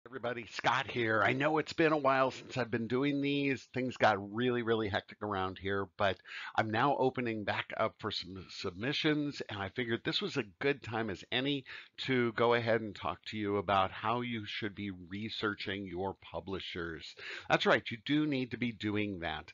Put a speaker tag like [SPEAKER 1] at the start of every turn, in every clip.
[SPEAKER 1] Everybody, Scott here. I know it's been a while since I've been doing these. Things got really hectic around here, but I'm now opening back up for some submissions, and I figured this was a good time as any to go ahead and talk to you about how you should be researching your publishers. That's right, you do need to be doing that.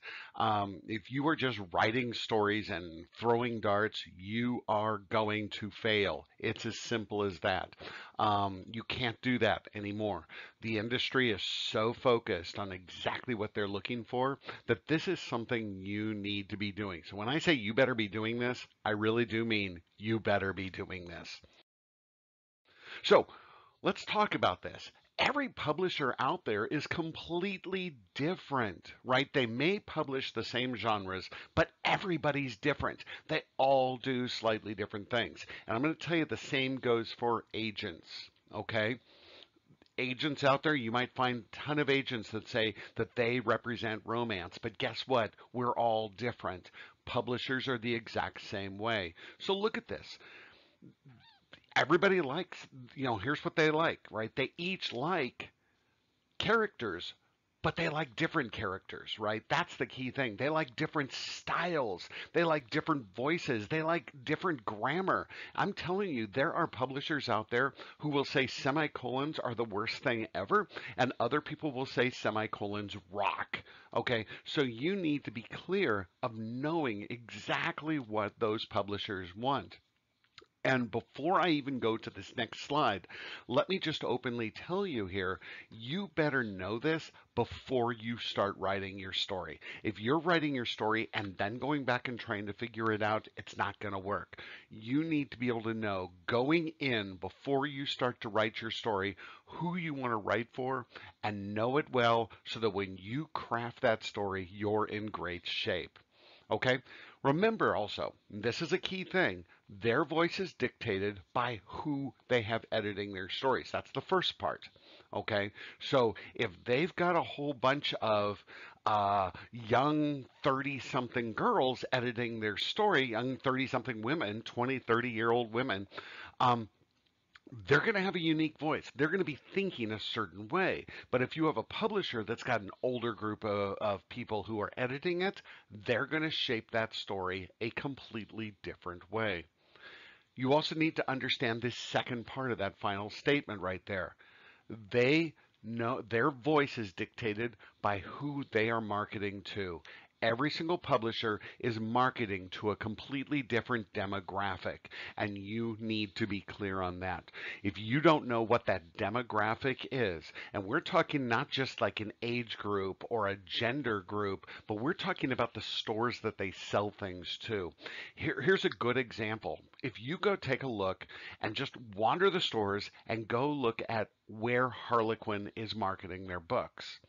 [SPEAKER 1] If you are just writing stories and throwing darts, you are going to fail. It's as simple as that. You can't do that anymore. The industry is so focused on exactly what they're looking for that this is something you need to be doing. So when I say you better be doing this, I really do mean you better be doing this. So let's talk about this. Every publisher out there is completely different, right? They may publish the same genres, but everybody's different. They all do slightly different things. And I'm going to tell you the same goes for agents, okay? Agents out there, you might find a ton of agents that say that they represent romance, but guess what? We're all different. Publishers are the exact same way. So look at this. Everybody likes, here's what they like, right? They each like characters, but they like different characters, right? That's the key thing. They like different styles. They like different voices. They like different grammar. I'm telling you, there are publishers out there who will say semicolons are the worst thing ever, and other people will say semicolons rock. Okay, so you need to be clear of knowing exactly what those publishers want. And before I even go to this next slide, let me just openly tell you here, you better know this before you start writing your story. If you're writing your story and then going back and trying to figure it out, it's not going to work. You need to be able to know going in before you start to write your story who you want to write for and know it well so that when you craft that story, you're in great shape. Okay? Remember also, this is a key thing, their voice is dictated by who they have editing their stories. That's the first part. Okay? So if they've got a whole bunch of young 30-something girls editing their story, young 30-something women, 20, 30-year-old women, um, they're going to have a unique voice. They're going to be thinking a certain way. But if you have a publisher that's got an older group of people who are editing it, they're going to shape that story a completely different way. You also need to understand this second part of that final statement right there. They know their voice is dictated by who they are marketing to. Every single publisher is marketing to a completely different demographic, and you need to be clear on that. If you don't know what that demographic is, and we're talking not just like an age group or a gender group, but we're talking about the stores that they sell things to. Here's a good example. If you go take a look and just wander the stores and go look at where Harlequin is marketing their books,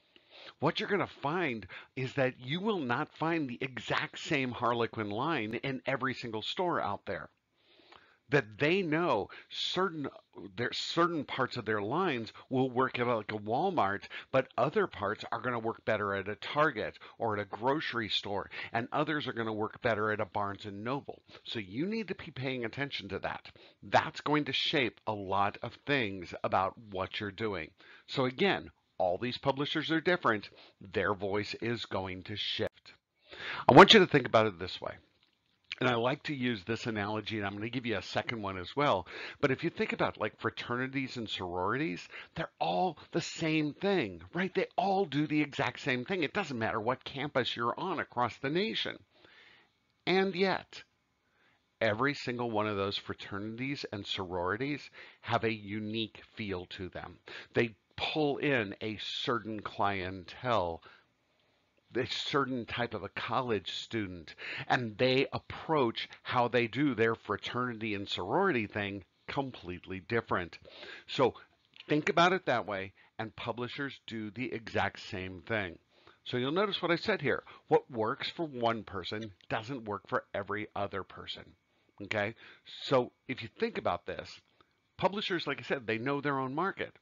[SPEAKER 1] what you're going to find is that you will not find the exact same Harlequin line in every single store out there. That they know certain parts of their lines will work at like a Walmart, but other parts are going to work better at a Target or at a grocery store, and others are going to work better at a Barnes and Noble. So you need to be paying attention to that. That's going to shape a lot of things about what you're doing. So again, all these publishers are different. Their voice is going to shift. I want you to think about it this way. And I like to use this analogy, and I'm going to give you a second one as well. But if you think about like fraternities and sororities, they're all the same thing, right? They all do the exact same thing. It doesn't matter what campus you're on across the nation. And yet, every single one of those fraternities and sororities have a unique feel to them. They pull in a certain clientele, a certain type of a college student, and they approach how they do their fraternity and sorority thing completely different. So think about it that way, and publishers do the exact same thing. So you'll notice what I said here. What works for one person doesn't work for every other person. Okay? So if you think about this, publishers, like I said, they know their own market.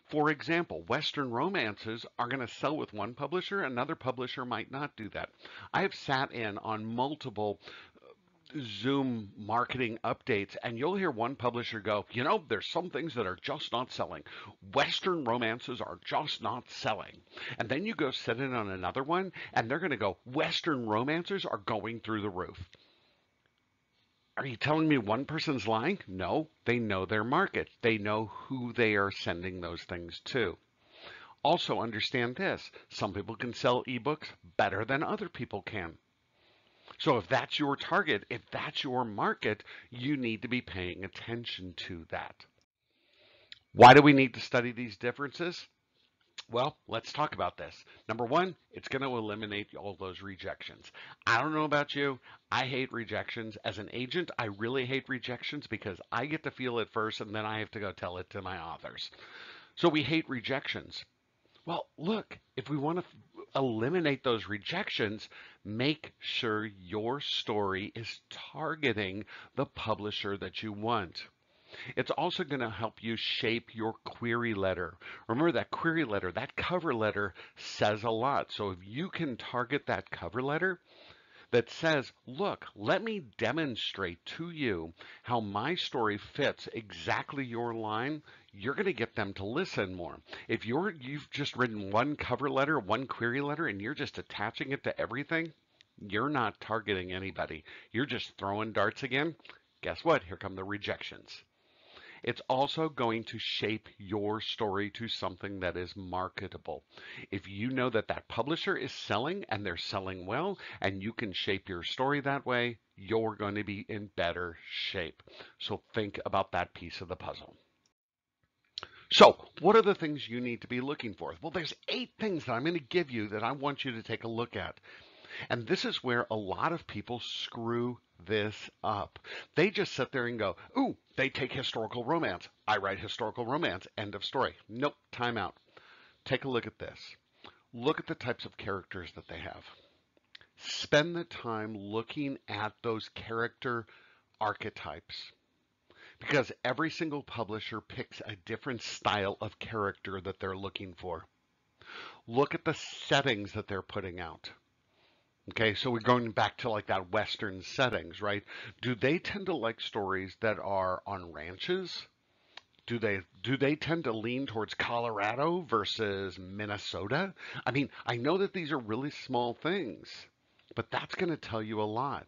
[SPEAKER 1] For example, Western romances are going to sell with one publisher, another publisher might not do that. I have sat in on multiple Zoom marketing updates, and you'll hear one publisher go, there's some things that are just not selling. Western romances are just not selling. And then you go sit in on another one, and they're going to go, Western romancers are going through the roof. Are you telling me one person's lying? No, they know their market. They know who they are sending those things to. Also, understand this, some people can sell ebooks better than other people can. So if that's your target, if that's your market, you need to be paying attention to that. Why do we need to study these differences? Well, let's talk about this. Number one, it's going to eliminate all those rejections. I don't know about you. I hate rejections. As an agent, I really hate rejections because I get to feel it first and then I have to go tell it to my authors. So we hate rejections. Well, look, if we want to eliminate those rejections, make sure your story is targeting the publisher that you want. It's also going to help you shape your query letter. Remember that query letter, that cover letter says a lot. So if you can target that cover letter that says, look, let me demonstrate to you how my story fits exactly your line, you're going to get them to listen more. If you've just written one cover letter, one query letter, and you're just attaching it to everything, you're not targeting anybody. You're just throwing darts again. Guess what? Here come the rejections. It's also going to shape your story to something that is marketable. If you know that that publisher is selling and they're selling well, and you can shape your story that way, you're going to be in better shape. So think about that piece of the puzzle. So, what are the things you need to be looking for? Well, there's 8 things that I'm going to give you that I want you to take a look at. And this is where a lot of people screw this up. They just sit there and go, ooh, they take historical romance. I write historical romance. End of story. Nope, time out. Take a look at this. Look at the types of characters that they have. Spend the time looking at those character archetypes because every single publisher picks a different style of character that they're looking for. Look at the settings that they're putting out. Okay, so we're going back to like that Western settings, right? Do they tend to like stories that are on ranches? Do they tend to lean towards Colorado versus Minnesota? I mean, I know that these are really small things, but that's going to tell you a lot.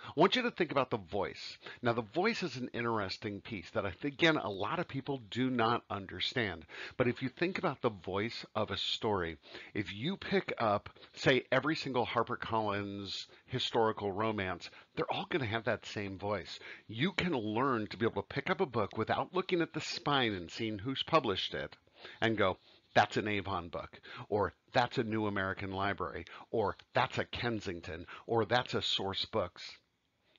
[SPEAKER 1] I want you to think about the voice. Now, the voice is an interesting piece that I think, again, a lot of people do not understand. But if you think about the voice of a story, if you pick up, say, every single HarperCollins historical romance, they're all going to have that same voice. You can learn to be able to pick up a book without looking at the spine and seeing who's published it and go, that's an Avon book, or that's a New American Library, or that's a Kensington, or that's a Source Books.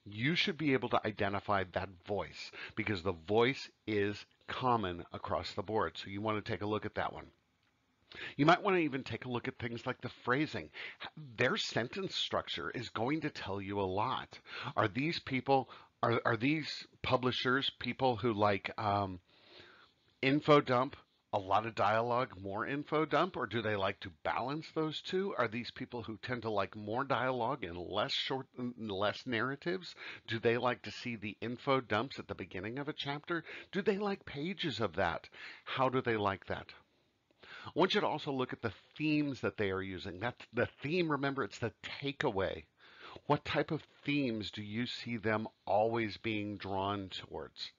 [SPEAKER 1] You should be able to identify that voice because the voice is common across the board. So you want to take a look at that one. You might want to even take a look at things like the phrasing. Their sentence structure is going to tell you a lot. Are these people, are these publishers people who like info dump, a lot of dialogue, more info dump, or do they like to balance those two? Are these people who tend to like more dialogue and less narratives? Do they like to see the info dumps at the beginning of a chapter? Do they like pages of that? How do they like that? I want you to also look at the themes that they are using. That's the theme, remember, it's the takeaway. What type of themes do you see them always being drawn towards?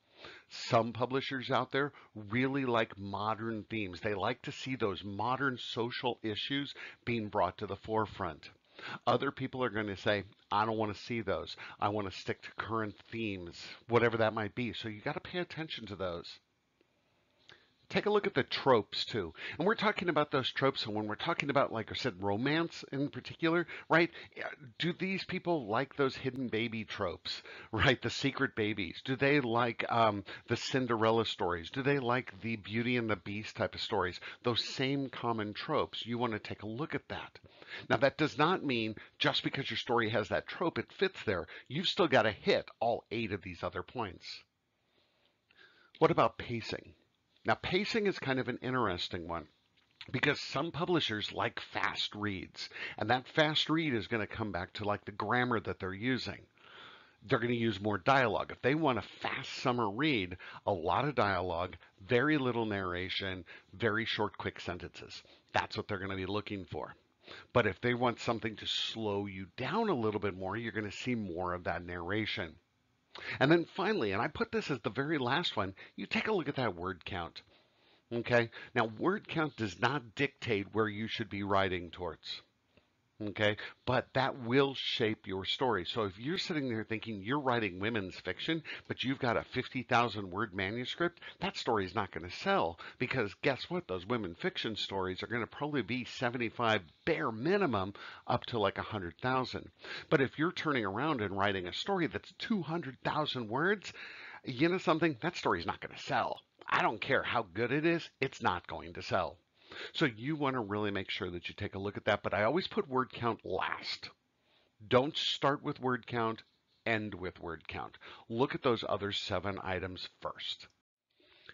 [SPEAKER 1] Some publishers out there really like modern themes. They like to see those modern social issues being brought to the forefront. Other people are going to say, I don't want to see those. I want to stick to current themes, whatever that might be. So you got to pay attention to those. Take a look at the tropes too. And we're talking about those tropes. And when we're talking about, like I said, romance in particular, right? Do these people like those hidden baby tropes, right? The secret babies. Do they like the Cinderella stories? Do they like the Beauty and the Beast type of stories? Those same common tropes. You want to take a look at that. Now, that does not mean just because your story has that trope, it fits there. You've still got to hit all 8 of these other points. What about pacing? Now, pacing is kind of an interesting one because some publishers like fast reads, and that fast read is going to come back to like the grammar that they're using. They're going to use more dialogue. If they want a fast summer read, a lot of dialogue, very little narration, very short, quick sentences. That's what they're going to be looking for. But if they want something to slow you down a little bit more, you're going to see more of that narration. And then finally, and I put this as the very last one, you take a look at that word count. Okay? Now, word count does not dictate where you should be writing towards. Okay, but that will shape your story. So if you're sitting there thinking you're writing women's fiction, but you've got a 50,000 word manuscript, that story is not going to sell because guess what? Those women fiction stories are going to probably be 75 bare minimum up to like 100,000. But if you're turning around and writing a story that's 200,000 words, you know something? That story is not going to sell. I don't care how good it is, it's not going to sell. So you want to really make sure that you take a look at that, but I always put word count last. Don't start with word count, end with word count. Look at those other 7 items first.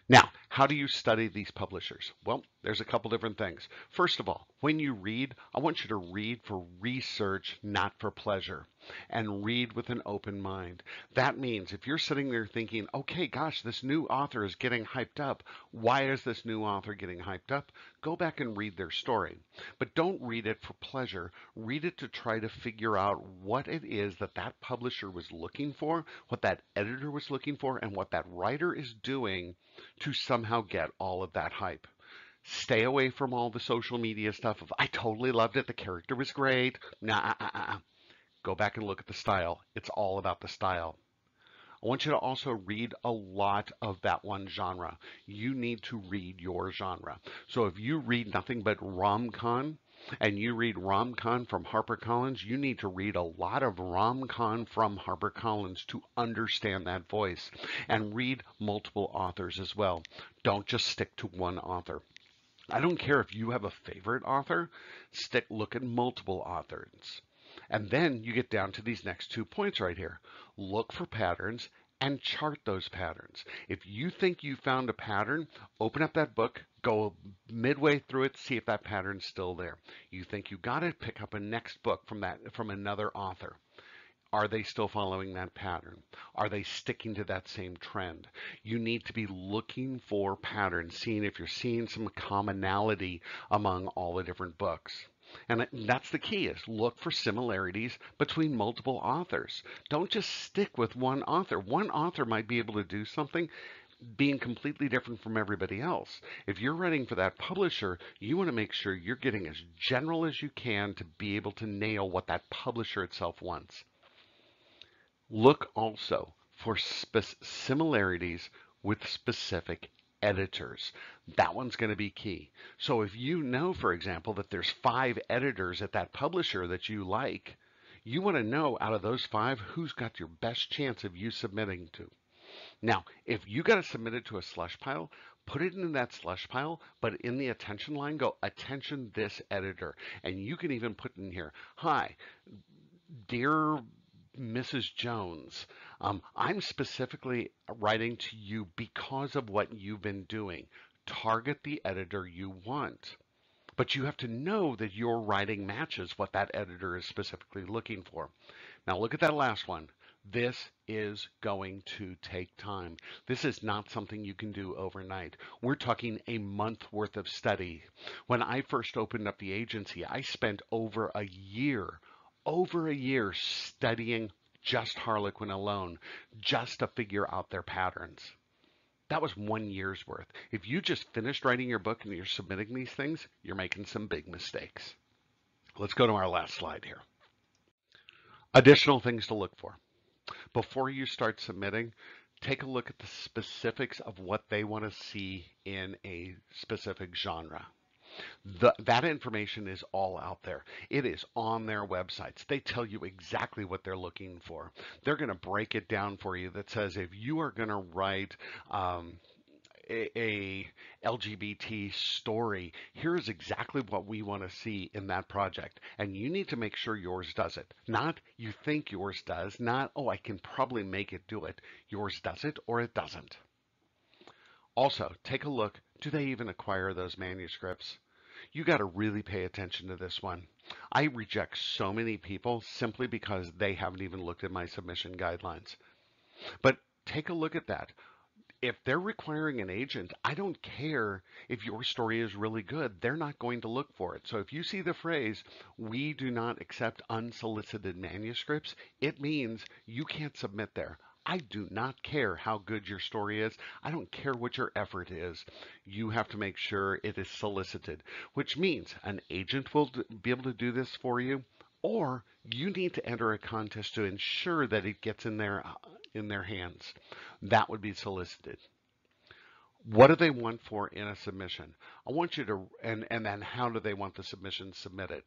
[SPEAKER 1] Now, how do you study these publishers? Well, there's a couple different things. First of all, when you read, I want you to read for research, not for pleasure, and read with an open mind. That means if you're sitting there thinking, okay, gosh, this new author is getting hyped up. Why is this new author getting hyped up? Go back and read their story. But don't read it for pleasure. Read it to try to figure out what it is that that publisher was looking for, what that editor was looking for, and what that writer is doing to somehow get all of that hype. Stay away from all the social media stuff of I totally loved it, the character was great. Nah, go back and look at the style. It's all about the style. I want you to also read a lot of that one genre. You need to read your genre. So if you read nothing but rom-com and you read rom-com from HarperCollins, you need to read a lot of rom-com from HarperCollins to understand that voice and read multiple authors as well. Don't just stick to one author. I don't care if you have a favorite author, look at multiple authors. And then you get down to these next 2 points right here. Look for patterns and chart those patterns. If you think you found a pattern, open up that book, go midway through it, see if that pattern's still there. You think you got it, pick up a next book from another author. Are they still following that pattern? Are they sticking to that same trend? You need to be looking for patterns, seeing if you're seeing some commonality among all the different books. And that's the key is look for similarities between multiple authors. Don't just stick with one author. One author might be able to do something being completely different from everybody else. If you're writing for that publisher, you want to make sure you're getting as general as you can to be able to nail what that publisher itself wants. Look also for similarities with specific editors. That one's going to be key. So if you know, for example, that there's 5 editors at that publisher that you like, you want to know out of those 5 who's got your best chance of you submitting to. Now, if you got to submit it to a slush pile, put it in that slush pile, but in the attention line, go attention this editor. And you can even put in here, hi, dear Mrs. Jones, I'm specifically writing to you because of what you've been doing. Target the editor you want. But you have to know that your writing matches what that editor is specifically looking for. Now look at that last one. This is going to take time. This is not something you can do overnight. We're talking a month worth of study. When I first opened up the agency, I spent over a year studying just Harlequin alone, just to figure out their patterns. That was 1 year's worth. If you just finished writing your book and you're submitting these things, you're making some big mistakes. Let's go to our last slide here. Additional things to look for. Before you start submitting, take a look at the specifics of what they want to see in a specific genre. That information is all out there. It is on their websites. They tell you exactly what they're looking for. They're going to break it down for you that says if you are going to write a LGBT story, here's exactly what we want to see in that project. And you need to make sure yours does it. Not you think yours does, not, oh, I can probably make it do it. Yours does it or it doesn't. Also, take a look. Do they even acquire those manuscripts? You got to really pay attention to this one. I reject so many people simply because they haven't even looked at my submission guidelines. But take a look at that. If they're requiring an agent, I don't care if your story is really good. They're not going to look for it. So if you see the phrase, we do not accept unsolicited manuscripts, it means you can't submit there. I do not care how good your story is. I don't care what your effort is. You have to make sure it is solicited, which means an agent will be able to do this for you, or you need to enter a contest to ensure that it gets in their hands. That would be solicited. What do they want for in a submission? I want you to, and then how do they want the submission submitted?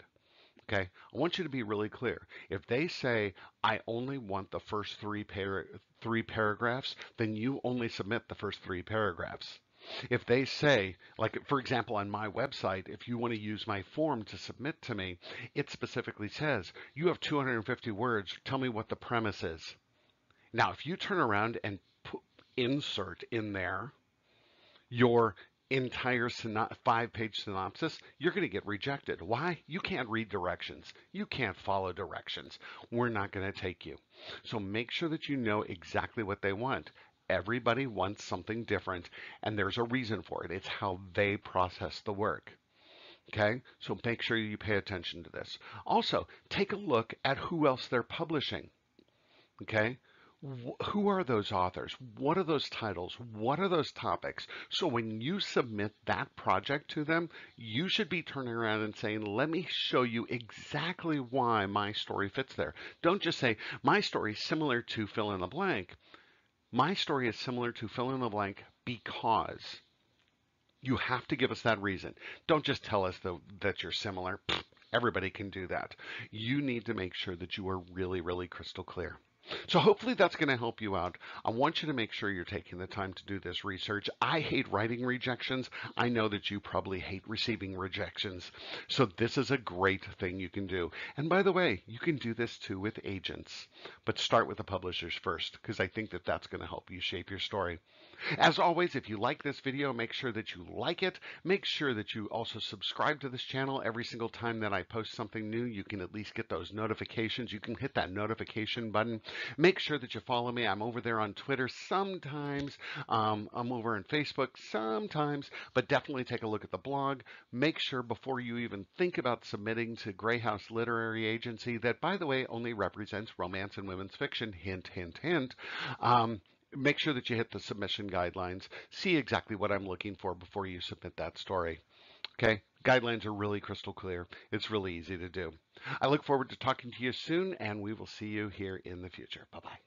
[SPEAKER 1] Okay, I want you to be really clear. If they say, I only want the first three paragraphs, then you only submit the first three paragraphs. If they say, like for example, on my website, if you want to use my form to submit to me, it specifically says, you have 250 words, tell me what the premise is. Now, if you turn around and insert in there your entire 5-page synopsis, you're going to get rejected. Why? You can't read directions. You can't follow directions. We're not going to take you. So make sure that you know exactly what they want. Everybody wants something different, and there's a reason for it. It's how they process the work. Okay, so make sure you pay attention to this. Also, take a look at who else they're publishing. Okay, who are those authors? What are those titles? What are those topics? So when you submit that project to them, you should be turning around and saying, let me show you exactly why my story fits there. Don't just say, my story is similar to fill in the blank. My story is similar to fill in the blank because. You have to give us that reason. Don't just tell us that you're similar. Everybody can do that. You need to make sure that you are really, really crystal clear. So hopefully that's going to help you out. I want you to make sure you're taking the time to do this research. I hate writing rejections. I know that you probably hate receiving rejections. So this is a great thing you can do. And by the way, you can do this too with agents, but start with the publishers first, because I think that that's going to help you shape your story. As always, if you like this video, make sure that you like it. Make sure that you also subscribe to this channel. Every single time that I post something new, you can at least get those notifications. You can hit that notification button. Make sure that you follow me. I'm over there on Twitter sometimes. I'm over on Facebook sometimes, but definitely take a look at the blog. Make sure before you even think about submitting to Grey House Literary Agency, that, by the way, only represents romance and women's fiction. Hint, hint, hint. Make sure that you hit the submission guidelines. See exactly what I'm looking for before you submit that story. Okay? Guidelines are really crystal clear. It's really easy to do. I look forward to talking to you soon, and we will see you here in the future. Bye-bye.